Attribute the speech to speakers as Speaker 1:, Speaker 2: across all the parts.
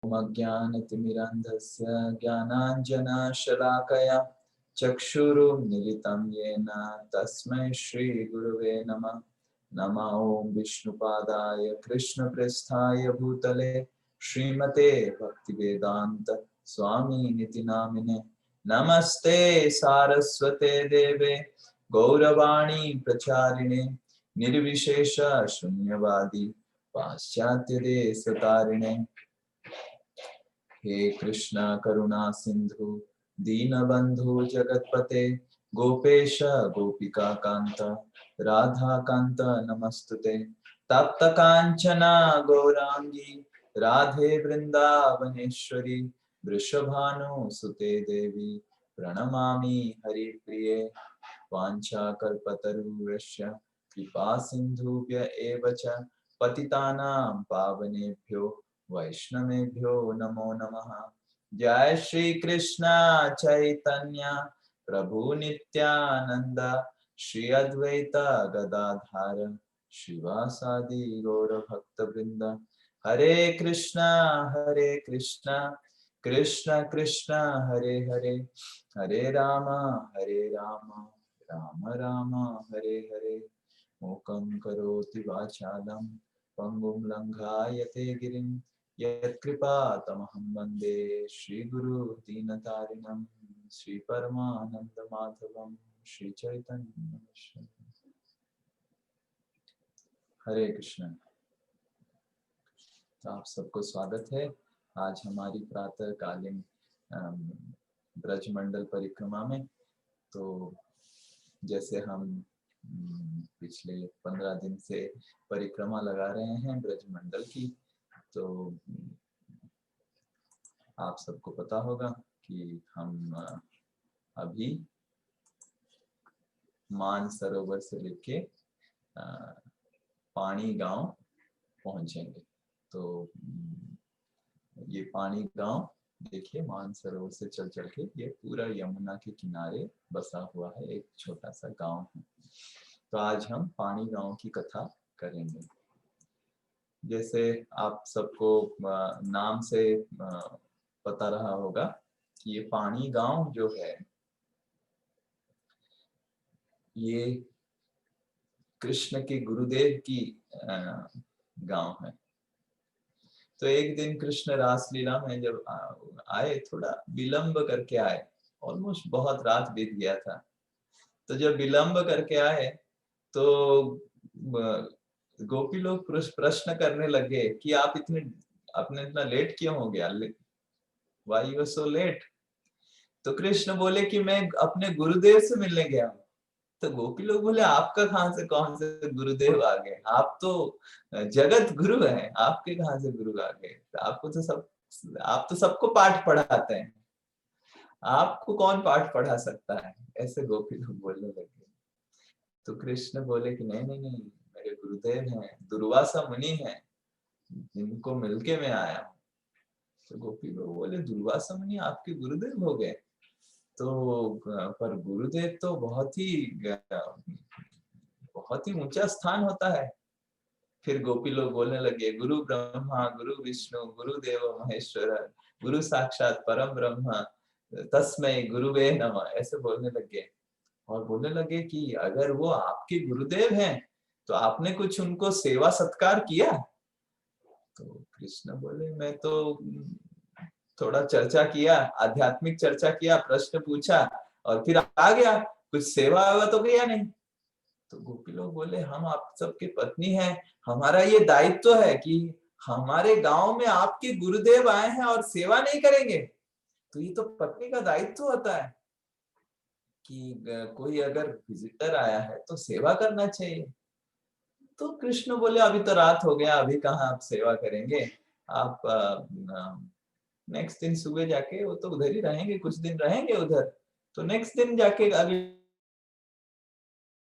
Speaker 1: अज्ञानतिमिरन्धस्य ज्ञानाञ्जनशलाकया चक्षुरुन्मीलितं येन तस्मै श्रीगुरुवे नमः। नमः ॐ विष्णुपादाय कृष्णप्रेष्ठाय भूतले श्रीमते भक्तिवेदान्त स्वामिनिति नामिने। नमस्ते सारस्वते देवे गौरवाणी प्रचारिणे निर्विशेष शून्यवादी पाश्चात्यदेशतारिणे। हे कृष्ण करुणा सिंधु दीनबंधु जगतपते गोपेश गोपिका कांत राधा कांत नमस्तुते। तप्त कांचना गौरांगी राधे वृंदावनेश्वरी वृषभानुसुते देवी प्रणमामि हरिप्रिये। वाञ्छाकल्पतरुभ्यश्च कृपा सिन्धुभ्य एव च पतितानां पावनेभ्यो वैष्णवेभ्यो नमो नमः। जय श्री कृष्ण चैतन्य प्रभु नित्यानंद श्री अद्वैत गदाधर शिवासादि गौर भक्त वृंद। हरे कृष्णा कृष्ण कृष्ण हरे हरे हरे राम राम राम हरे हरे। मूकं करोति वाचालं पंगुं लंघायते गिरिं यत्कृपातमहं वन्दे श्रीगुरु दीनतारिणं श्रीपरमानन्दमाधवं श्रीचैतन्यम्। हरे कृष्ण। तो आप सबको स्वागत है। आज हमारी प्रातःकालीन ब्रजमंडल परिक्रमा में, तो जैसे हम पिछले 15 दिन से परिक्रमा लगा रहे हैं ब्रजमंडल की, तो आप सबको पता होगा कि हम अभी मानसरोवर से लेके पानी गांव पहुंचेंगे। तो ये पानी गांव देखिए, मानसरोवर से चल के ये पूरा यमुना के किनारे बसा हुआ है, एक छोटा सा गांव है। तो आज हम पानी गांव की कथा करेंगे। जैसे आप सबको नाम से पता रहा होगा कि ये पानी गांव जो है ये कृष्ण के गुरुदेव की गांव है। तो एक दिन कृष्ण रासलीला में जब आए, थोड़ा विलंब करके आए, ऑलमोस्ट बहुत रात बीत गया था। तो जब विलंब करके आए तो गोपी लोग प्रश्न करने लगे कि आप अपने इतना लेट क्यों हो गया, why you are so late. तो कृष्ण बोले कि मैं अपने गुरुदेव से मिलने गया हूँ। तो गोपी लोग बोले आपका कहां से कौन से गुरुदेव आ गए, आप तो जगत गुरु हैं, आपके कहां से गुरु आ गए, आप तो सबको पाठ पढ़ाते हैं, आपको कौन पाठ पढ़ा सकता है, ऐसे गोपी लोग बोलने लगे। तो कृष्ण बोले कि नहीं नहीं नहीं, मेरे गुरुदेव हैं, दुर्वासा मुनि हैं, जिनको मिलके मैं आया हूँ। तो गोपी लोग बोले दुर्वासा मुनि आपके गुरुदेव हो गए? तो पर गुरुदेव तो बहुत ही ऊंचा स्थान होता है। फिर गोपी लोग बोलने लगे गुरु ब्रह्मा गुरु विष्णु गुरुदेव महेश्वर गुरु साक्षात परम ब्रह्म तस्मै गुरुवे नमः, ऐसे बोलने लगे। और बोलने लगे कि अगर वो आपके गुरुदेव हैं तो आपने कुछ उनको सेवा सत्कार किया? तो कृष्ण बोले मैं तो थोड़ा चर्चा किया, आध्यात्मिक चर्चा किया, प्रश्न पूछा और फिर आ गया, कुछ सेवा वेवा तो किया नहीं। तो गोपी लोग बोले हम आप सबके पत्नी हैं, हमारा ये दायित्व है कि हमारे गांव में आपके गुरुदेव आए हैं और सेवा नहीं करेंगे? तो ये तो पत्नी का दायित्व होता है कि कोई अगर विजिटर आया है तो सेवा करना चाहिए। तो कृष्ण बोले अभी तो रात हो गया, अभी कहाँ आप सेवा करेंगे, आप नेक्स्ट दिन सुबह जाके, वो तो उधर ही रहेंगे, कुछ दिन रहेंगे उधर, तो नेक्स्ट दिन जाके अगले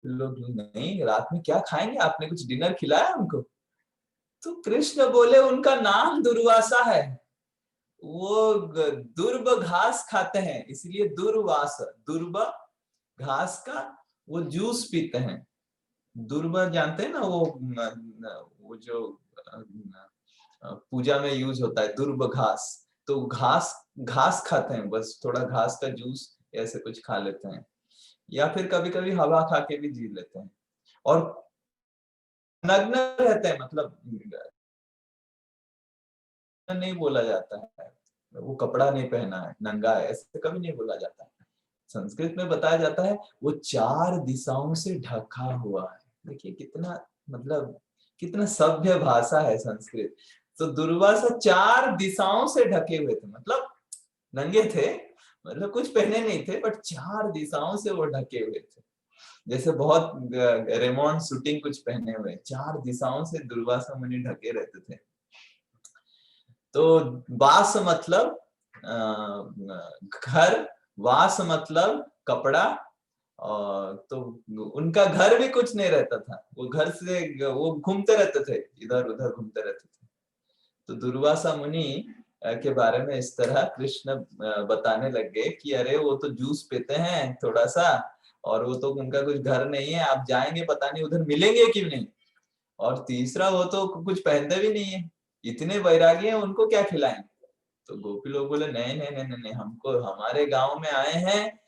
Speaker 1: लोग नहीं, रात में क्या खाएंगे, आपने कुछ डिनर खिलाया उनको? तो कृष्ण बोले उनका नाम दुर्वासा है, वो दुर्ब घास खाते हैं, इसलिए दुर्वास, दुर्ब घास का वो जूस पीते हैं। दुर्ब जानते हैं ना, वो जो पूजा में यूज होता है, दुर्ब घास। तो घास घास खाते हैं, बस थोड़ा घास का जूस ऐसे कुछ खा लेते हैं, या फिर कभी कभी हवा खा के भी जी लेते हैं। और नग्न रहते हैं, मतलब नहीं बोला जाता है, वो कपड़ा नहीं पहना है, नंगा है, ऐसे कभी नहीं बोला जाता है। संस्कृत में बताया जाता है वो 4 दिशाओं से ढका हुआ है। देखिए कितना, मतलब कितना सभ्य भाषा है संस्कृत। तो दुर्वासा 4 दिशाओं से ढके हुए थे, मतलब नंगे थे, मतलब कुछ पहने नहीं थे, बट 4 दिशाओं से वो ढके हुए थे। जैसे बहुत रेमोन शूटिंग कुछ पहने हुए, 4 दिशाओं से दुर्वासा मुनि ढके रहते थे। तो वास मतलब घर, वास मतलब कपड़ा। और तो उनका घर भी कुछ नहीं रहता था, वो घर से वो घूमते रहते थे, इधर उधर घूमते रहते थे। तो दुर्वासा मुनि के बारे में इस तरह कृष्ण बताने लग गए कि अरे वो तो जूस पीते हैं थोड़ा सा, और वो तो उनका कुछ घर नहीं है, आप जाएंगे पता नहीं उधर मिलेंगे कि नहीं। और तीसरा वो तो कुछ पहनते भी नहीं है, इतने वैरागी हैं, उनको क्या खिलाएं। तो गोपी लोग बोले नहीं नहीं नहीं नहीं, हमको हमारे गांव में आए हैं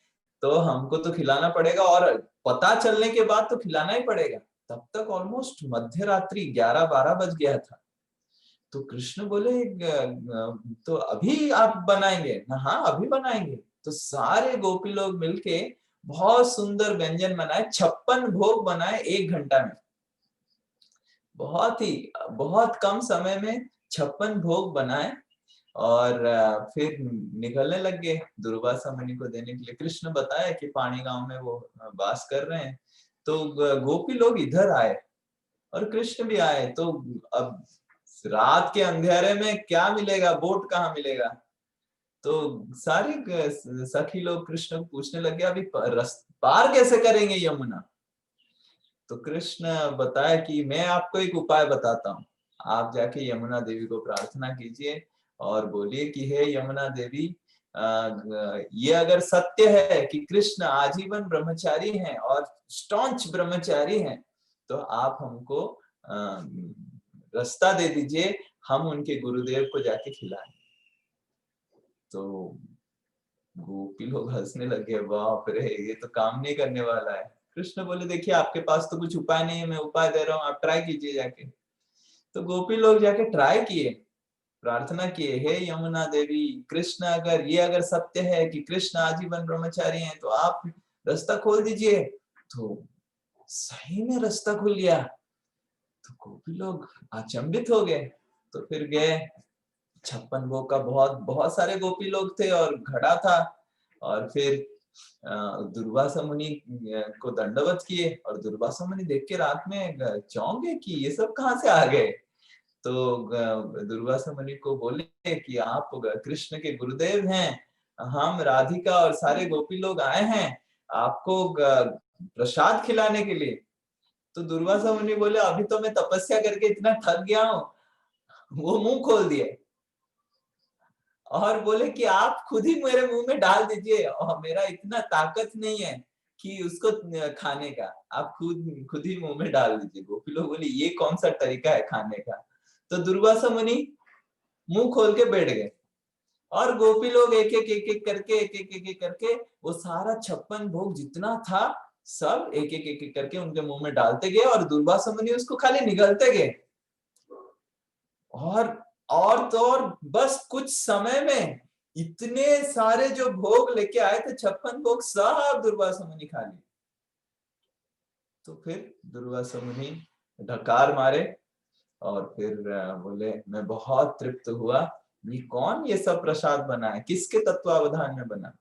Speaker 1: तो हमको तो खिलाना पड़ेगा, और पता चलने के बाद तो खिलाना ही पड़ेगा। तब तक ऑलमोस्ट मध्य रात्रि 11-12 बज गया था। तो कृष्ण बोले तो अभी आप बनाएंगे ना? हाँ अभी बनाएंगे। तो सारे गोपी लोग मिलके बहुत सुंदर व्यंजन बनाए, 56 भोग बनाए 1 घंटा में। बहुत कम समय में 56 भोग बनाए, और फिर निकलने लग गए दुर्वासा मुनि को देने के लिए। कृष्ण बताया कि पानी गांव में वो वास कर रहे हैं। तो गोपी लोग इधर आए और कृष्ण भी आए। तो अब रात के अंधेरे में क्या मिलेगा, बोट कहाँ मिलेगा। तो सारे सखी लोग कृष्ण को पूछने लगे अभी पार कैसे करेंगे यमुना। तो कृष्ण बताया कि मैं आपको एक उपाय बताता हूँ, आप जाके यमुना देवी को प्रार्थना कीजिए और बोलिए कि हे यमुना देवी, ये अगर सत्य है कि कृष्ण आजीवन ब्रह्मचारी हैं और स्टॉन्च ब्रह्मचारी हैं, तो आप हमको रास्ता दे दीजिए, हम उनके गुरुदेव को जाके खिलाएं। तो गोपी लोग हंसने लगे, बाप रे ये तो काम नहीं करने वाला है। कृष्ण बोले देखिए आपके पास तो कुछ उपाय नहीं है, मैं उपाय दे रहा हूँ, आप ट्राई कीजिए जाके। तो गोपी लोग जाके ट्राई किए, प्रार्थना किए, हे यमुना देवी, कृष्ण अगर सत्य है कि कृष्ण आजीवन ब्रह्मचारी हैं, तो आप रास्ता खोल दीजिए। तो सही में रास्ता खुल गया। तो गोपी लोग अचंभित हो गए। तो फिर गए, 56 भोग का बहुत बहुत सारे गोपी लोग थे और घड़ा था। और फिर दुर्वासा मुनि को दंडवत किए, और दुर्वासा मुनि देख के रात में चौंक गए कि ये सब कहाँ से आ गए। तो दुर्वासा मुनि को बोले कि आप कृष्ण के गुरुदेव हैं, हम राधिका और सारे गोपी लोग आए हैं आपको प्रसाद खिलाने के लिए। तो दुर्वासा मुनि बोले अभी तो मैं तपस्या करके इतना थक गया हूँ। वो मुंह खोल दिए और बोले कि आप खुद ही मेरे मुंह में डाल दीजिए, और मेरा इतना ताकत नहीं है कि उसको खाने का, आप खुद खुद ही मुंह में डाल दीजिए। गोपी लोग बोले ये कौन सा तरीका है खाने का। तो दुर्वासा मुनि मुंह खोल के बैठ गए, और गोपी लोग एक एक करके वो सारा 56 भोग जितना था सब एक एक करके उनके मुंह में डालते गए, और दुर्वासा मुनि उसको खाली निगलते गए। और तो और बस कुछ समय में इतने सारे जो भोग लेके आए थे, 56 भोग सब दुर्वासा मुनि खा लिए। तो फिर दुर्वासा मुनि ढकार मारे और फिर बोले मैं बहुत तृप्त हुआ, ये कौन ये सब प्रसाद बना है, किसके तत्वावधान में बना।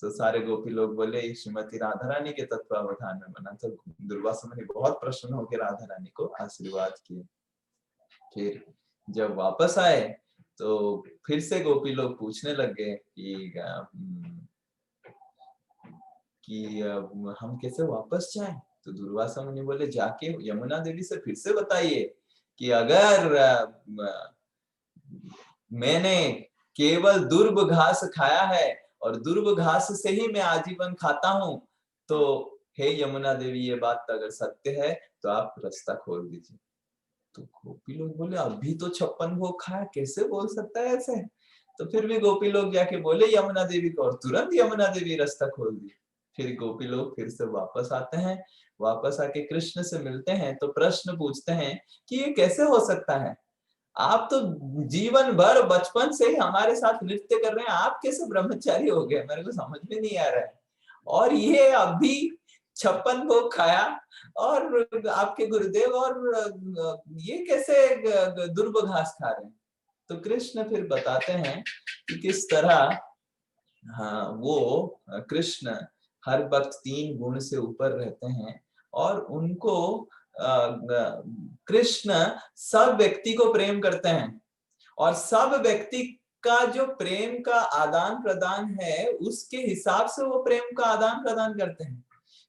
Speaker 1: तो सारे गोपी लोग बोले श्रीमती राधा रानी के तत्वावधान में बना। तो दुर्वासा मुनि बहुत प्रसन्न होकर राधा रानी को आशीर्वाद किए। फिर जब वापस आए तो फिर से गोपी लोग पूछने लग गए कि हम कैसे वापस जाएं। तो दुर्वासा मुनि बोले जाके यमुना देवी से फिर से बताइए कि अगर मैंने केवल दुर्भ घास खाया है और दुर्भ घास से ही मैं आजीवन खाता हूं, तो हे यमुना देवी ये बात अगर सत्य है तो आप रास्ता खोल दीजिए। तो गोपी लोग बोले अभी तो 56 भोग खाया, कैसे बोल सकता है ऐसे। तो फिर भी गोपी लोग जाके बोले यमुना देवी को, और तुरंत यमुना देवी रास्ता खोल दी। फिर गोपी लोग फिर से वापस आते हैं, वापस आके कृष्ण से मिलते हैं तो प्रश्न पूछते हैं कि ये कैसे हो सकता है, आप तो जीवन भर बचपन से ही हमारे साथ नृत्य कर रहे हैं, आप कैसे ब्रह्मचारी हो गए, मेरे को समझ में नहीं आ रहा है। और ये अभी 56 भोग खाया और आपके गुरुदेव, और ये कैसे दुर्भ घास खा रहे हैं। तो कृष्ण फिर बताते हैं कि किस तरह, हाँ, वो कृष्ण हर वक्त 3 गुण से ऊपर रहते हैं, और उनको कृष्ण सब व्यक्ति को प्रेम करते हैं, और सब व्यक्ति का जो प्रेम का आदान प्रदान है उसके हिसाब से वो प्रेम का आदान प्रदान करते हैं।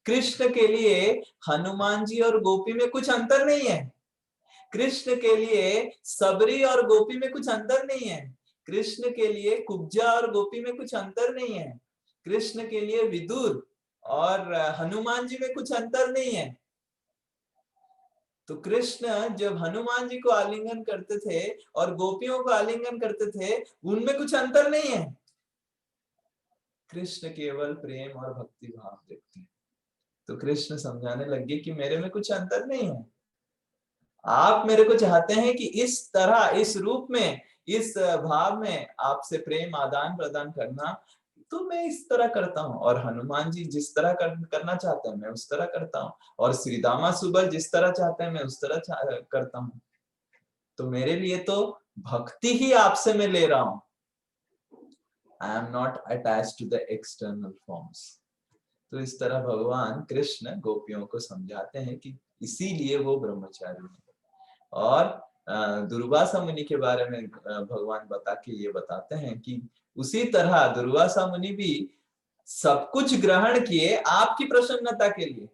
Speaker 1: कृष्ण के लिए हनुमान जी और गोपी में कुछ अंतर नहीं है, कृष्ण के लिए सबरी और गोपी में कुछ अंतर नहीं है, कृष्ण के लिए कुब्जा और गोपी में कुछ अंतर नहीं है, कृष्ण के लिए विदुर और हनुमान जी में कुछ अंतर नहीं है। तो कृष्ण जब हनुमान जी को आलिंगन करते थे और गोपियों को आलिंगन करते थे, उनमें कुछ अंतर नहीं है। कृष्ण केवल प्रेम और भक्ति भाव देखते हैं। तो कृष्ण समझाने लगे कि मेरे में कुछ अंतर नहीं है, आप मेरे को चाहते हैं कि इस तरह, इस रूप में, इस भाव में आपसे प्रेम आदान प्रदान करना, तो मैं इस तरह करता हूँ, और हनुमान जी जिस तरह करना चाहते हैं मैं उस तरह करता हूँ, और श्री दामा सुबल जिस तरह चाहते हैं मैं उस तरह करता हूँ। तो मेरे लिए तो भक्ति ही आपसे मैं ले रहा हूँ। I am not attached to the external forms. तो इस तरह भगवान कृष्ण गोपियों को समझाते हैं कि इसीलिए वो ब्रह्मचारी है। और दुर्वासा मुनि के बारे में भगवान बता के ये बताते हैं कि उसी तरह दुर्वासा मुनि भी सब कुछ ग्रहण किए आपकी प्रसन्नता के लिए।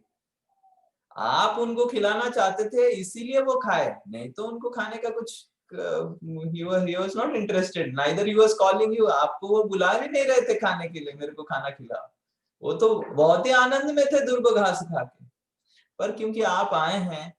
Speaker 1: आप उनको खिलाना चाहते थे इसीलिए वो खाए, नहीं तो उनको खाने का कुछ he was not interested, neither he was calling you, आपको वो बुला भी नहीं रहे थे खाने के लिए, मेरे को खाना खिलाओ। वो तो बहुत ही आनंद में थे दुर्भ घास खा के, पर क्योंकि आप आए हैं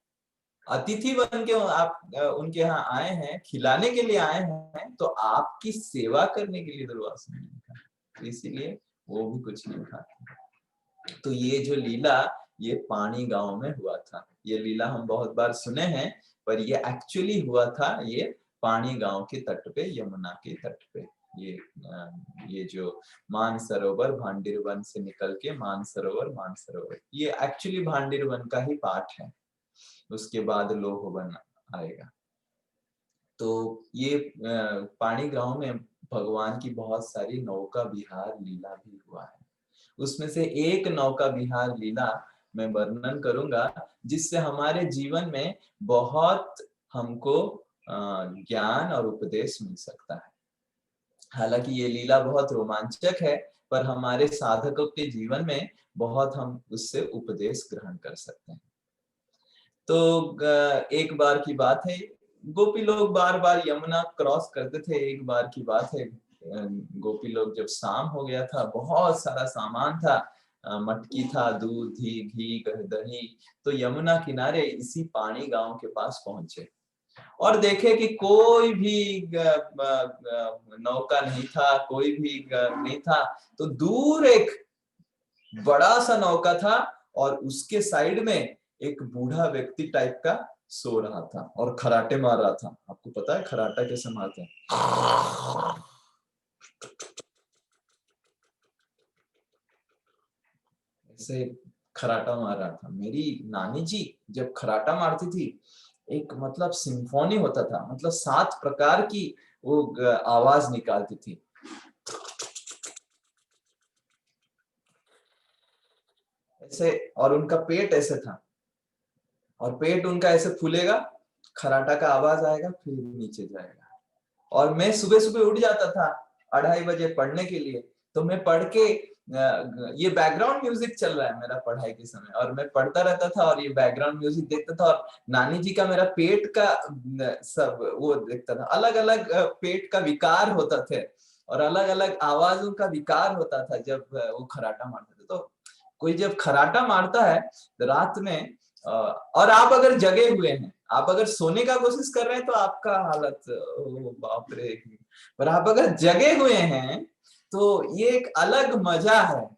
Speaker 1: अतिथि बन के, आप उनके यहाँ आए हैं, खिलाने के लिए आए हैं, तो आपकी सेवा करने के लिए दुर्वासा नहीं खा, तो इसीलिए वो भी कुछ नहीं खाते। तो ये जो लीला ये पानी गांव में हुआ था, ये लीला हम बहुत बार सुने हैं, पर ये एक्चुअली हुआ था ये पानी गांव के तट पे, यमुना के तट पे। ये जो मानसरोवर भांडिर वन से निकल के मानसरोवर, ये एक्चुअली भांडिर वन का ही पार्ट है, उसके बाद लोहवन आएगा। तो ये पानी गांव में भगवान की बहुत सारी नौका विहार लीला भी हुआ है। उसमें से एक नौका विहार लीला मैं वर्णन करूंगा, जिससे हमारे जीवन में बहुत हमको ज्ञान और उपदेश मिल सकता है। हालांकि ये लीला बहुत रोमांचक है, पर हमारे साधकों के जीवन में बहुत हम उससे उपदेश ग्रहण कर सकते हैं। तो एक बार की बात है, गोपी लोग बार बार यमुना क्रॉस करते थे। एक बार की बात है, गोपी लोग जब शाम हो गया था, बहुत सारा सामान था, मटकी था, दूध घी दही, तो यमुना किनारे इसी पानी गांव के पास पहुंचे और देखे कि कोई भी नौका नहीं था, कोई भी नहीं था। तो दूर एक बड़ा सा नौका था और उसके साइड में एक बूढ़ा व्यक्ति टाइप का सो रहा था और खराटे मार रहा था। आपको पता है खराटा कैसे मारते हैं? ऐसे खराटा मार रहा था। मेरी नानी जी जब खराटा मारती थी, एक मतलब सिम्फोनी होता था, मतलब 7 प्रकार की वो आवाज निकालती थी। ऐसे, और उनका पेट ऐसे था, और पेट उनका ऐसे फूलेगा, खराटा का आवाज आएगा, फिर नीचे जाएगा। और मैं सुबह सुबह उठ जाता था 2:30 बजे पढ़ने के लिए। तो मैं पढ़ के, ये बैकग्राउंड म्यूजिक चल रहा है मेरा पढ़ाई के समय, और मैं पढ़ता रहता था और ये बैकग्राउंड म्यूजिक देखता था, और नानी जी का मेरा पेट का सब वो देखता था। अलग अलग पेट का विकार होता थे और अलग अलग आवाजों का विकार होता था जब वो खराटा मारते थे। तो कोई जब खराटा मारता है रात में, और आप अगर जगे हुए हैं, आप अगर सोने का कोशिश कर रहे हैं तो आपका हालत, ओ बाप रे। पर आप अगर जगे हुए हैं तो ये एक अलग मजा है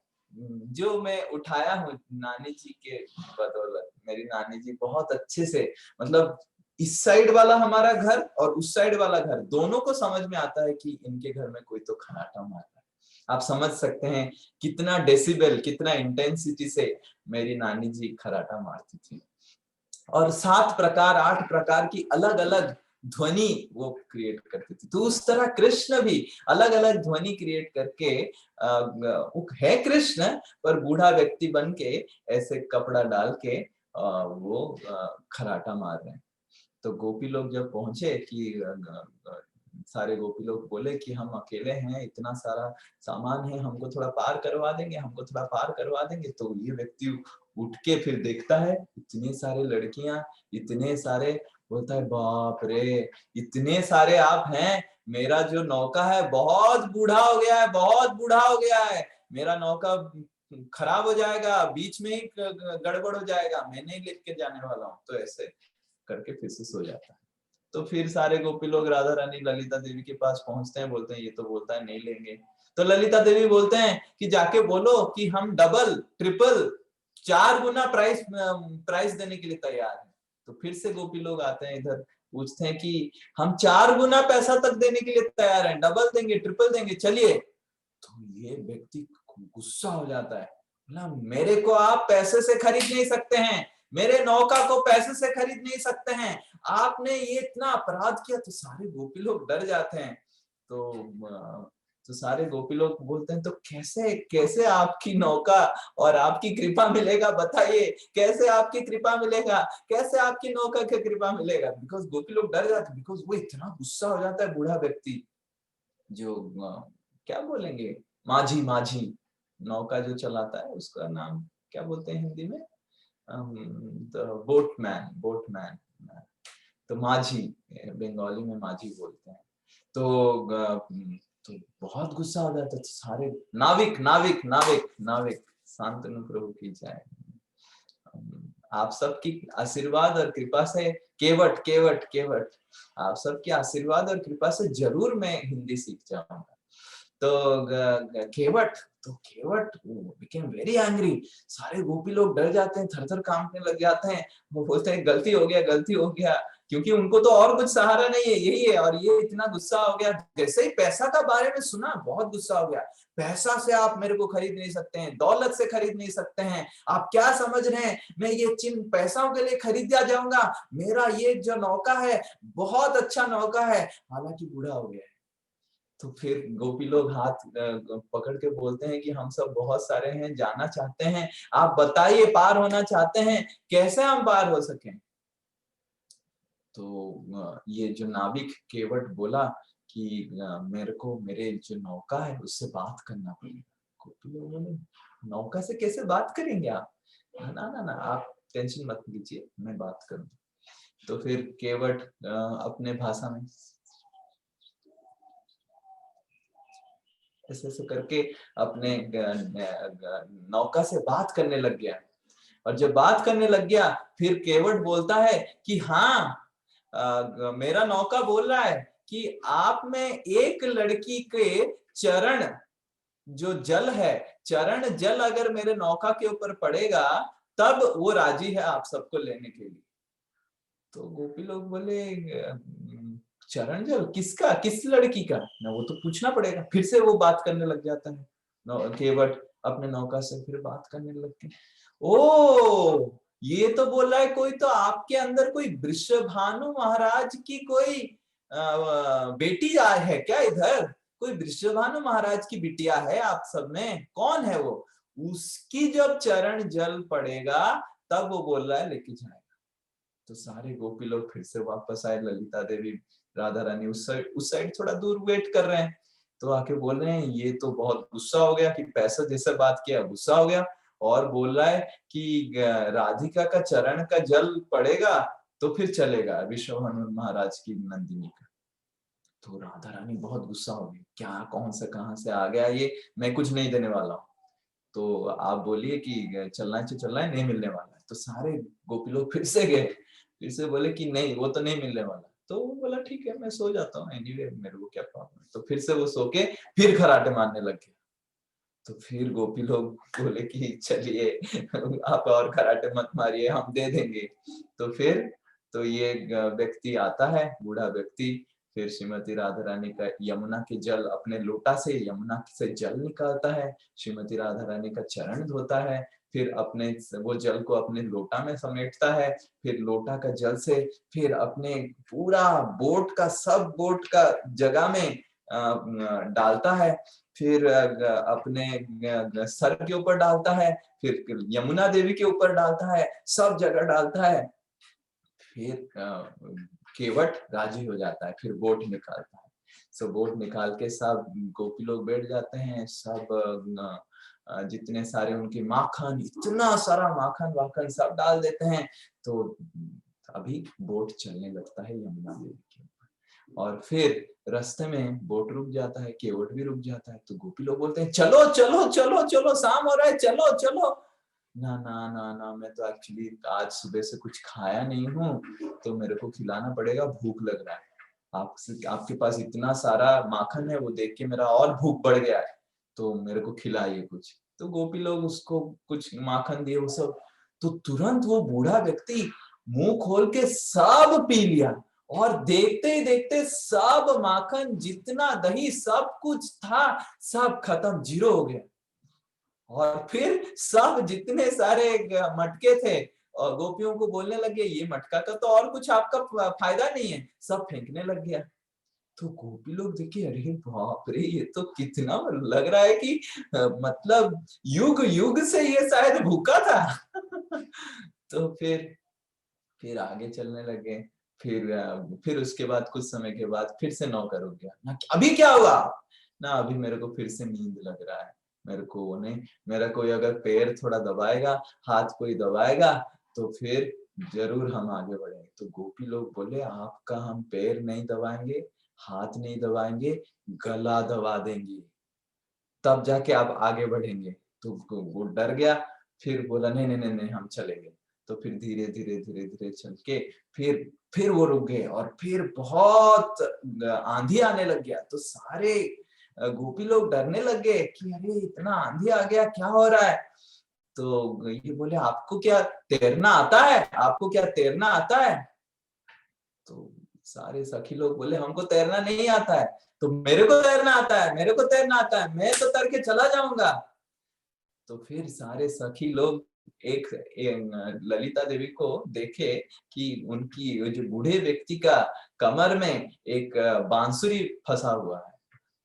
Speaker 1: जो मैं उठाया हूँ नानी जी के बदौलत। मेरी नानी जी बहुत अच्छे से, मतलब इस साइड वाला हमारा घर और उस साइड वाला घर दोनों को समझ में आता है कि इनके घर में कोई तो खराटा मार रहा है। आप समझ सकते हैं कितना डेसिबल, कितना इंटेंसिटी से मेरी नानी जी खराटा मारती थी। और 7 प्रकार 8 प्रकार की अलग अलग ध्वनि वो क्रिएट करती थी। तो उस तरह कृष्ण भी अलग अलग ध्वनि क्रिएट करके वो है कृष्ण, पर बूढ़ा व्यक्ति बन के ऐसे कपड़ा डाल के वो खराटा मार रहे हैं। तो गोपी लोग जब पहुंचे कि सारे गोपी लोग बोले कि हम अकेले हैं, इतना सारा सामान है, हमको थोड़ा पार करवा देंगे, हमको थोड़ा पार करवा देंगे। तो ये व्यक्ति उठ के फिर देखता है इतने सारे लड़कियां, इतने सारे, बोलता है बाप रे, इतने सारे आप हैं, मेरा जो नौका है बहुत बूढ़ा हो गया है, बहुत बूढ़ा हो गया है, मेरा नौका खराब हो जाएगा, बीच में ही गड़बड़ हो जाएगा, मैं नहीं लेके जाने वाला हूँ। तो ऐसे करके फिर से सो जाता है। तो फिर सारे गोपी लोग राधा रानी ललिता देवी के पास पहुंचते हैं, बोलते हैं ये तो बोलता है नहीं लेंगे। तो ललिता देवी बोलते हैं कि जाके बोलो कि हम डबल ट्रिपल 4 गुना प्राइस देने के लिए तैयार हैं। तो फिर से गोपी लोग आते हैं इधर, पूछते हैं कि हम 4 गुना पैसा तक देने के लिए तैयार हैं, डबल देंगे, ट्रिपल देंगे, चलिए। तो ये व्यक्ति गुस्सा हो जाता है, बोला मेरे को आप पैसे से खरीद नहीं सकते हैं, मेरे नौका को पैसे से खरीद नहीं सकते हैं, आपने ये इतना अपराध किया। तो सारे गोपी लोग डर जाते हैं। तो सारे गोपी लोग बोलते हैं तो कैसे कैसे आपकी नौका और आपकी कृपा मिलेगा, बताइए कैसे आपकी कृपा मिलेगा, कैसे आपकी नौका की कृपा मिलेगा। बिकॉज गोपी लोग डर जाते हैं, बिकॉज वो इतना गुस्सा हो जाता है बूढ़ा व्यक्ति, जो क्या बोलेंगे, माझी माझी नौका जो चलाता है, उसका नाम क्या बोलते हैं हिंदी में, बोटमैन, बोटमैन। तो माझी, बंगाली में माझी बोलते हैं। तो बहुत गुस्सा हो जाता है। तो सारे नाविक नाविक नाविक नाविक शांतनु प्रभु की जाए, आप सबकी आशीर्वाद और कृपा से, केवट केवट केवट, आप सबके आशीर्वाद और कृपा से जरूर मैं हिंदी सीख जाऊंगा। तो केवट, तो केवट बिकेम वेरी एंग्री। सारे गोपी लोग डर जाते हैं, थर थर कांपने लग जाते हैं। वो बोलते हैं गलती हो गया, गलती हो गया, क्योंकि उनको तो और कुछ सहारा नहीं है, यही है। और ये इतना गुस्सा हो गया, जैसे ही पैसा का बारे में सुना बहुत गुस्सा हो गया। पैसा से आप मेरे को खरीद नहीं सकते हैं, दौलत से खरीद नहीं सकते हैं, आप क्या समझ रहे हैं मैं ये चिन्ह पैसों के लिए खरीद दिया जाऊंगा? मेरा ये जो नौका है बहुत अच्छा नौका है, हालांकि बूढ़ा हो गया है। तो फिर गोपी लोग हाथ पकड़ के बोलते हैं कि हम सब बहुत सारे हैं, जाना चाहते हैं, आप बताइए, पार होना चाहते हैं, कैसे हम पार हो सकें। तो ये जो नाविक केवट बोला कि मेरे को मेरे जो नौका है उससे बात करना पड़ेगा। गोपी लोग बोले नौका से कैसे बात करेंगे आप? ना ना ना, आप टेंशन मत लीजिए, मैं बात करूँ। तो फिर केवट अपने भाषा में ऐसे ऐसे करके अपने नौका से बात करने लग गया। और जब बात करने लग गया, फिर केवट बोलता है कि हाँ, मेरा नौका बोल रहा है कि आप में एक लड़की के चरण, जो जल है, चरण जल अगर मेरे नौका के ऊपर पड़ेगा तब वो राजी है आप सबको लेने के लिए। तो गोपी लोग बोले चरण जल किसका, किस लड़की का ना, वो तो पूछना पड़ेगा। फिर से वो बात करने लग जाता है, केवट अपने नौका से फिर बात करने लग गए। ओ ये तो बोल रहा है कोई तो आपके अंदर कोई वृषभानु महाराज की कोई बेटी आए है क्या इधर? कोई वृषभानु महाराज की बिटिया है आप सब में, कौन है वो? उसकी जब चरण जल पड़ेगा तब वो बोल रहा है लेके जाएगा। तो सारे गोपी लोग फिर से वापस आए, ललिता देवी राधा रानी उस साइड थोड़ा दूर वेट कर रहे हैं। तो आके बोल रहे हैं ये तो बहुत गुस्सा हो गया कि पैसा जैसे बात किया, गुस्सा हो गया, और बोल रहा है कि राधिका का चरण का जल पड़ेगा तो फिर चलेगा विश्वभानु महाराज की नंदिनी का। तो राधा रानी बहुत गुस्सा हो गई, क्या कौन सा कहां से आ गया ये, मैं कुछ नहीं देने वाला हूँ। तो आप बोलिए कि चलना है तो चलना है, नहीं मिलने वाला है। तो सारे गोपी लोग फिर से गए, फिर से बोले कि नहीं वो तो नहीं मिलने वाला। तो वो बोला ठीक है मैं सो जाता हूँ, एनीवे मेरे को क्या प्रॉब्लम है। तो फिर से वो सो के फिर खराटे मारने लग गया। तो फिर गोपी लोग बोले कि चलिए आप और खराटे मत मारिए, हम दे देंगे। तो फिर तो ये व्यक्ति आता है, बूढ़ा व्यक्ति, फिर श्रीमती राधा रानी का यमुना के जल अपने लोटा से यमुना से जल निकालता है, श्रीमती राधा रानी का चरण धोता है, फिर अपने वो जल को अपने लोटा में समेटता है, फिर लोटा का जल से फिर अपने पूरा सब बोट का जगह में डालता है, फिर अपने सर के ऊपर डालता है, फिर यमुना देवी के ऊपर डालता है, सब जगह डालता है। फिर केवट राजी हो जाता है, फिर बोट निकालता है। सो बोट निकाल के सब गोपी लोग बैठ जाते हैं, सब जितने सारे उनके माखन, इतना सारा माखन वाखन सब डाल देते हैं। तो अभी बोट चलने लगता है यमुना देवी के ऊपर, और फिर रास्ते में बोट रुक जाता है, केवट भी रुक जाता है। तो गोपी लोग बोलते हैं चलो चलो चलो चलो, शाम हो रहा है, चलो चलो। ना ना ना ना, मैं तो एक्चुअली आज सुबह से कुछ खाया नहीं हूँ, तो मेरे को खिलाना पड़ेगा, भूख लग रहा है। आपके पास इतना सारा माखन है, वो देख के मेरा और भूख बढ़ गया है, तो मेरे को खिलाइए कुछ। तो गोपी लोग उसको कुछ माखन दिए वो सब। तो तुरंत वो बूढ़ा व्यक्ति मुंह खोल के सब पी लिया, और देखते ही देखते सब माखन, जितना दही सब कुछ था, सब खत्म, जीरो हो गया। और फिर सब जितने सारे मटके थे, और गोपियों को बोलने लगे ये मटका का तो और कुछ आपका फायदा नहीं है, सब फेंकने लग गया। तो गोपी लोग देखे, अरे बाप रे, ये तो कितना लग रहा है कि मतलब युग युग से ये शायद भूखा था। तो फिर आगे चलने लगे। फिर उसके बाद कुछ समय के बाद फिर से नौकर रुक गया ना, अभी क्या हुआ ना, अभी मेरे को फिर से नींद लग रहा है, मेरे को वो नहीं, मेरा कोई अगर पैर थोड़ा दबाएगा, हाथ कोई दबाएगा, तो फिर जरूर हम आगे बढ़ेंगे। तो गोपी लोग बोले आपका हम पैर नहीं दबाएंगे, हाथ नहीं दबाएंगे, गला दबा देंगे, तब जाके आप आगे बढ़ेंगे। तो वो डर गया, फिर बोला नहीं नहीं नहीं नहीं हम चलेंगे। तो फिर धीरे धीरे धीरे धीरे चल के फिर वो रुक गए, और फिर बहुत आंधी आने लग गया। तो सारे गोपी लोग डरने लग गए कि अरे इतना आंधी आ गया, क्या हो रहा है। तो ये बोले आपको क्या तैरना आता है, आपको क्या तैरना आता है। तो सारे सखी लोग बोले हमको तैरना नहीं आता है। तो मेरे को तैरना आता है, मेरे को तैरना आता है, मैं तो तैर के चला जाऊंगा। तो फिर सारे सखी लोग एक ललिता देवी को देखे कि उनकी जो बूढ़े व्यक्ति का कमर में एक बांसुरी फंसा हुआ है।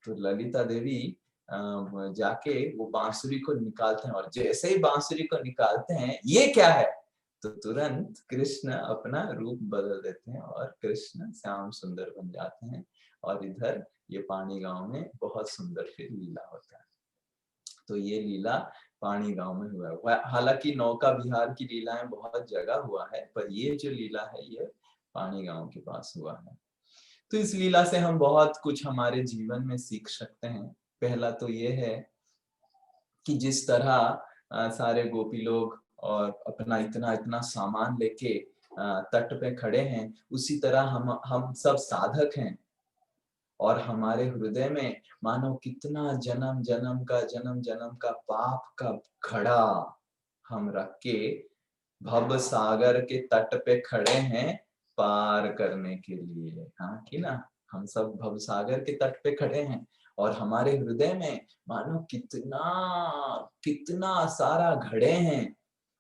Speaker 1: तो ललिता देवी जाके वो बांसुरी को निकालते हैं, और जैसे ही बांसुरी को निकालते हैं, ये क्या है, तो तुरंत कृष्ण अपना रूप बदल देते हैं, और कृष्ण श्याम सुंदर बन जाते हैं। और इधर ये पानी गांव में बहुत सुंदर फिर लीला होता है। तो ये लीला पानी गांव में हुआ है। हालांकि नौका विहार की लीलाएं बहुत जगह हुआ है, पर ये जो लीला है ये पानी गांव के पास हुआ है। तो इस लीला से हम बहुत कुछ हमारे जीवन में सीख सकते हैं। पहला तो ये है कि जिस तरह सारे गोपी लोग और अपना इतना इतना सामान लेके तट पे खड़े हैं, उसी तरह हम सब साधक हैं, और हमारे हृदय में मानो कितना जन्म जन्म का पाप का घड़ा हम रख के भव सागर के तट पे खड़े हैं पार करने के लिए। हाँ कि ना, हम सब भव सागर के तट पे खड़े हैं, और हमारे हृदय में मानो कितना कितना सारा घड़े हैं।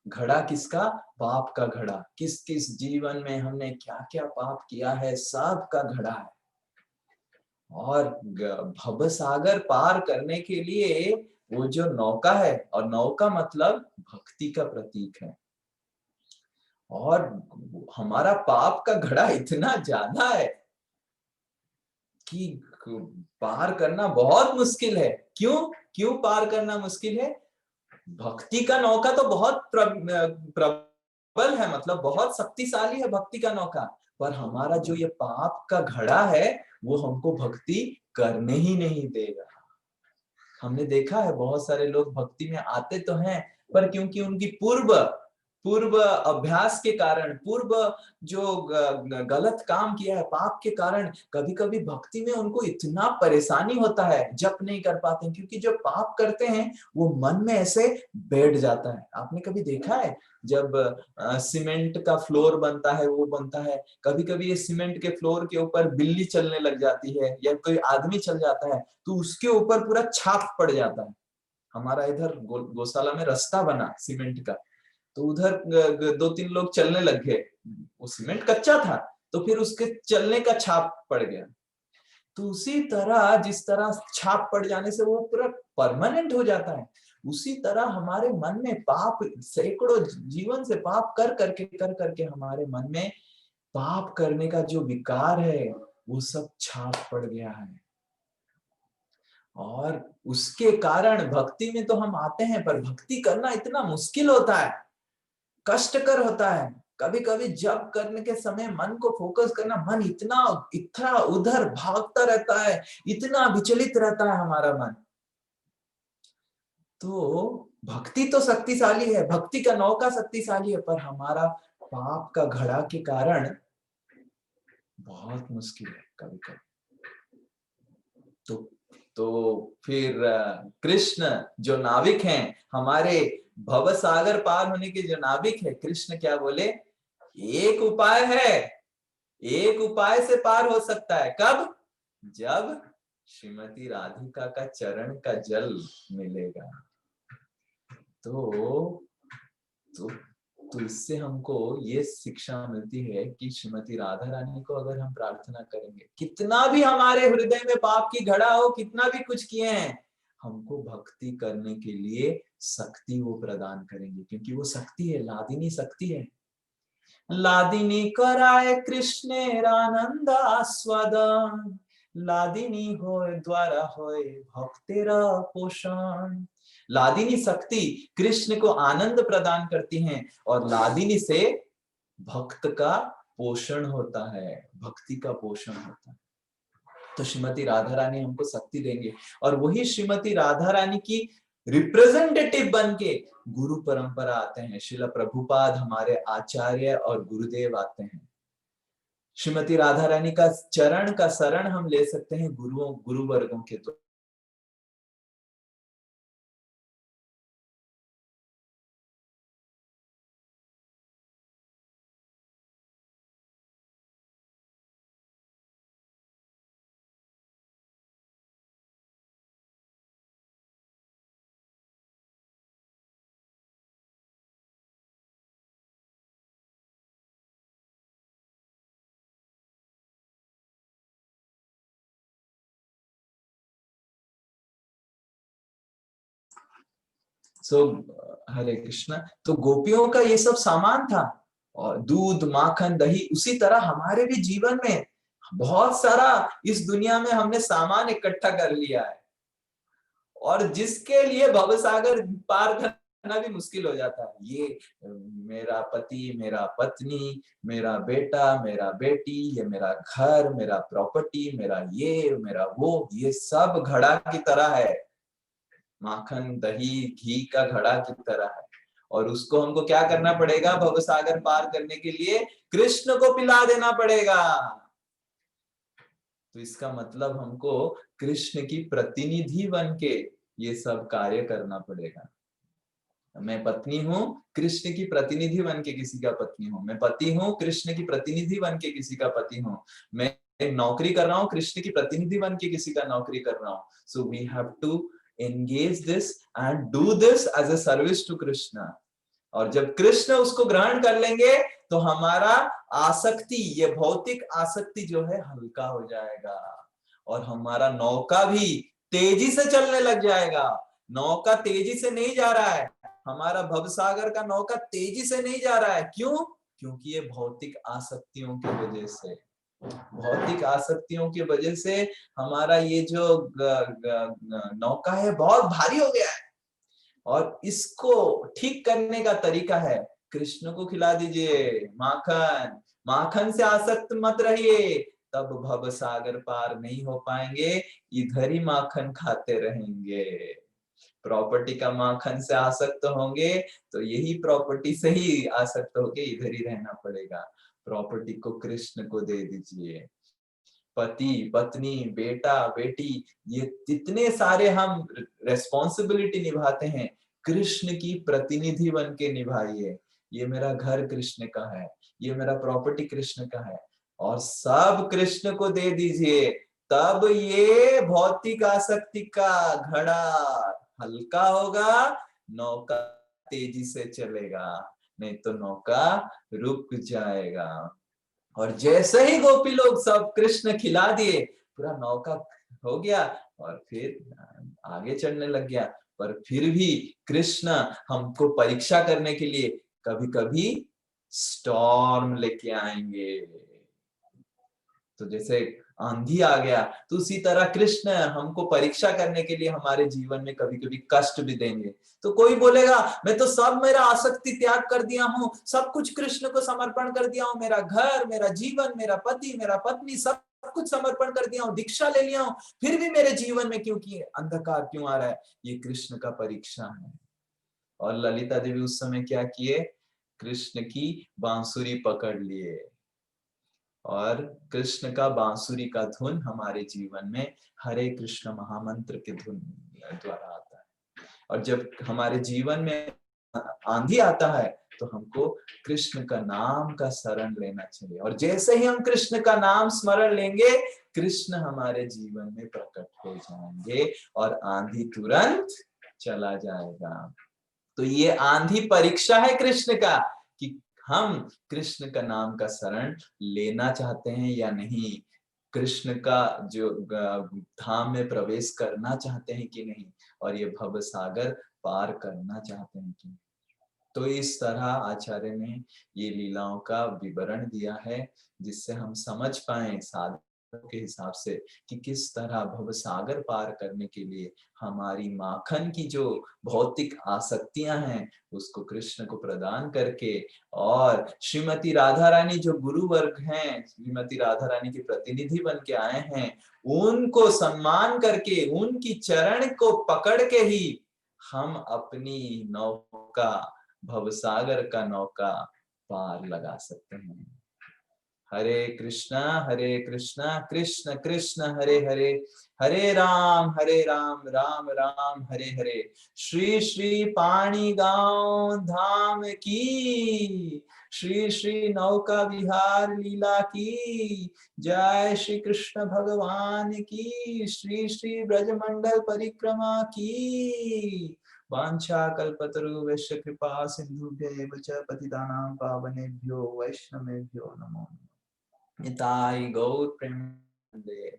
Speaker 1: घड़ा किसका, पाप का घड़ा, किस किस जीवन में हमने क्या क्या पाप किया है, सब का घड़ा है। और भव सागर पार करने के लिए वो जो नौका है, और नौका मतलब भक्ति का प्रतीक है, और हमारा पाप का घड़ा इतना ज्यादा है कि पार करना बहुत मुश्किल है। क्यों क्यों पार करना मुश्किल है, भक्ति का नौका तो बहुत प्रबल है, मतलब बहुत शक्तिशाली है भक्ति का नौका, पर हमारा जो ये पाप का घड़ा है वो हमको भक्ति करने ही नहीं देगा। हमने देखा है बहुत सारे लोग भक्ति में आते तो हैं, पर क्योंकि उनकी पूर्व पूर्व अभ्यास के कारण, पूर्व जो गलत काम किया है, पाप के कारण कभी कभी भक्ति में उनको इतना परेशानी होता है, जप नहीं कर पाते हैं, क्योंकि जब पाप करते हैं वो मन में ऐसे बैठ जाता है। आपने कभी देखा है जब सीमेंट का फ्लोर बनता है, वो बनता है, कभी कभी ये सीमेंट के फ्लोर के ऊपर बिल्ली चलने लग जाती है या कोई आदमी चल जाता है तो उसके ऊपर पूरा छाप पड़ जाता है। हमारा इधर गौशाला में रास्ता बना सीमेंट का, तो उधर दो तीन लोग चलने लग गए, वो सीमेंट कच्चा था तो फिर उसके चलने का छाप पड़ गया। तो उसी तरह जिस तरह छाप पड़ जाने से वो पूरा परमानेंट हो जाता है, उसी तरह हमारे मन में पाप, सैकड़ों जीवन से पाप कर करके हमारे मन में पाप करने का जो विकार है वो सब छाप पड़ गया है। और उसके कारण भक्ति में तो हम आते हैं, पर भक्ति करना इतना मुश्किल होता है, कष्टकर होता है। कभी कभी जब करने के समय मन को फोकस करना, मन इतना इतना उधर भागता रहता है, इतना विचलित रहता है हमारा मन। तो भक्ति तो शक्तिशाली है, भक्ति का नौका शक्तिशाली है, पर हमारा पाप का घड़ा के कारण बहुत मुश्किल है कभी कभी। तो फिर कृष्ण जो नाविक हैं, हमारे भव सागर पार होने के जो नाविक है, कृष्ण क्या बोले, एक उपाय है, एक उपाय से पार हो सकता है। कब? जब श्रीमती राधिका का चरण का जल मिलेगा। तो तो इससे हमको ये शिक्षा मिलती है कि श्रीमती राधा रानी को अगर हम प्रार्थना करेंगे, कितना भी हमारे हृदय में पाप की घड़ा हो, कितना भी कुछ किए हैं, हमको भक्ति करने के लिए शक्ति वो प्रदान करेंगे, क्योंकि वो शक्ति है, लादिनी शक्ति है। लादिनी कराए कृष्णेर आनंद आस्वादन, लादिनी होय द्वारा होय भक्तेर पोषण। लादिनी शक्ति कृष्ण को आनंद प्रदान करती हैं और लादिनी से भक्त का पोषण होता है, भक्ति का पोषण होता है। तो श्रीमती राधा रानी हमको शक्ति देंगे और वही श्रीमती राधा रानी की रिप्रेजेंटेटिव बन के गुरु परंपरा आते हैं। श्रील प्रभुपाद हमारे आचार्य और गुरुदेव आते हैं। श्रीमती राधा रानी का चरण का शरण हम ले सकते हैं गुरु वर्गों के। तो हरे कृष्णा। तो गोपियों का ये सब सामान था, और दूध माखन दही, उसी तरह हमारे भी जीवन में बहुत सारा इस दुनिया में हमने सामान इकट्ठा कर लिया है, और जिसके लिए भवसागर पार करना भी मुश्किल हो जाता है। ये मेरा पति, मेरा पत्नी, मेरा बेटा, मेरा बेटी, ये मेरा घर, मेरा प्रॉपर्टी, मेरा ये, मेरा वो, ये सब घड़ा की तरह है, माखन दही घी का घड़ा की तरह है। और उसको हमको क्या करना पड़ेगा? भवसागर पार करने के लिए कृष्ण को पिला देना पड़ेगा। तो इसका मतलब हमको कृष्ण की प्रतिनिधि बन के ये सब कार्य करना पड़ेगा। मैं पत्नी हूँ, कृष्ण की प्रतिनिधि बन के किसी का पत्नी हूँ। मैं पति हूँ, कृष्ण की प्रतिनिधि बन के किसी का पति हूँ। मैं नौकरी कर रहा हूँ, कृष्ण की प्रतिनिधि बन के किसी का नौकरी कर रहा हूँ। So we have to engage this and do this as a service to Krishna। और जब कृष्ण उसको ग्रहण कर लेंगे तो हमारा आसक्ति, ये भौतिक आसक्ति जो है हल्का हो जाएगा, और हमारा नौका भी तेजी से चलने लग जाएगा। नौका तेजी से नहीं जा रहा है, हमारा भवसागर का नौका तेजी से नहीं जा रहा है। क्यों? क्योंकि ये भौतिक आसक्तियों की वजह से, भौतिक आसक्तियों की वजह से हमारा ये जो नौका है बहुत भारी हो गया है। और इसको ठीक करने का तरीका है, कृष्ण को खिला दीजिए माखन, माखन से आसक्त मत रहिए, तब भव सागर पार नहीं हो पाएंगे, इधर ही माखन खाते रहेंगे। प्रॉपर्टी का माखन से आसक्त होंगे तो यही प्रॉपर्टी से ही आसक्त होके इधर ही रहना पड़ेगा। प्रॉपर्टी को कृष्ण को दे दीजिए। पति, पत्नी, बेटा, बेटी, ये जितने सारे हम रेस्पॉन्सिबिलिटी निभाते हैं, कृष्ण की प्रतिनिधि बन के निभाइए। ये मेरा घर कृष्ण का है, ये मेरा प्रॉपर्टी कृष्ण का है, और सब कृष्ण को दे दीजिए। तब ये भौतिक आसक्ति का घड़ा हल्का होगा, नौका तेजी से चलेगा, नहीं तो नौका रुक जाएगा। और जैसे ही गोपी लोग सब कृष्ण खिला दिए, पूरा नौका हो गया और फिर आगे चढ़ने लग गया। पर फिर भी कृष्ण हमको परीक्षा करने के लिए कभी कभी स्टॉर्म लेके आएंगे। तो जैसे आंधी आ गया, तो उसी तरह कृष्ण हमको परीक्षा करने के लिए हमारे जीवन में कभी कभी कष्ट भी देंगे। तो कोई बोलेगा मैं तो सब मेरा आसक्ति त्याग कर दिया हूँ, सब कुछ कृष्ण को समर्पण कर दिया हूँ, मेरा घर, मेरा जीवन, मेरा पति, मेरा पत्नी, सब कुछ समर्पण कर दिया हूँ, दीक्षा ले लिया हूँ, फिर भी मेरे जीवन में क्योंकि अंधकार क्यों आ रहा है? ये कृष्ण का परीक्षा है। और ललिता देवी उस समय क्या किए? कृष्ण की बांसुरी पकड़ लिए, और कृष्ण का बांसुरी का धुन हमारे जीवन में हरे कृष्ण महामंत्र के धुन द्वारा आता है। और जब हमारे जीवन में आंधी आता है तो हमको कृष्ण का नाम का शरण लेना चाहिए, और जैसे ही हम कृष्ण का नाम स्मरण लेंगे, कृष्ण हमारे जीवन में प्रकट हो जाएंगे और आंधी तुरंत चला जाएगा। तो ये आंधी परीक्षा है कृष्ण का कि हम कृष्ण का नाम का शरण लेना चाहते हैं या नहीं, कृष्ण का जो धाम में प्रवेश करना चाहते हैं कि नहीं, और ये भव सागर पार करना चाहते हैं कि नहीं। तो इस तरह आचार्य ने ये लीलाओं का विवरण दिया है, जिससे हम समझ पाए साधक के हिसाब से कि किस तरह भव सागर पार करने के लिए हमारी माखन की जो भौतिक आसक्तियां हैं उसको कृष्ण को प्रदान करके, और श्रीमती राधा रानी जो गुरु वर्ग हैं, श्रीमती राधा रानी के प्रतिनिधि बन के आए हैं, उनको सम्मान करके उनकी चरण को पकड़ के ही हम अपनी नौका, भवसागर का नौका पार लगा सकते हैं। हरे कृष्णा कृष्ण कृष्ण हरे हरे, हरे राम राम राम हरे हरे। श्री श्री पाणी गांव धाम की, श्री श्री नौका विहार लीला की जय, श्री कृष्ण भगवान की, श्री श्री ब्रजमंडल परिक्रमा की। वाञ्छा कल्पतरुभ्यश्च कृपा सिन्धुभ्यैव च पतितानां पावनेभ्यो वैष्णवेभ्यो नमो नमः। निताई गौर प्रेमानंदे।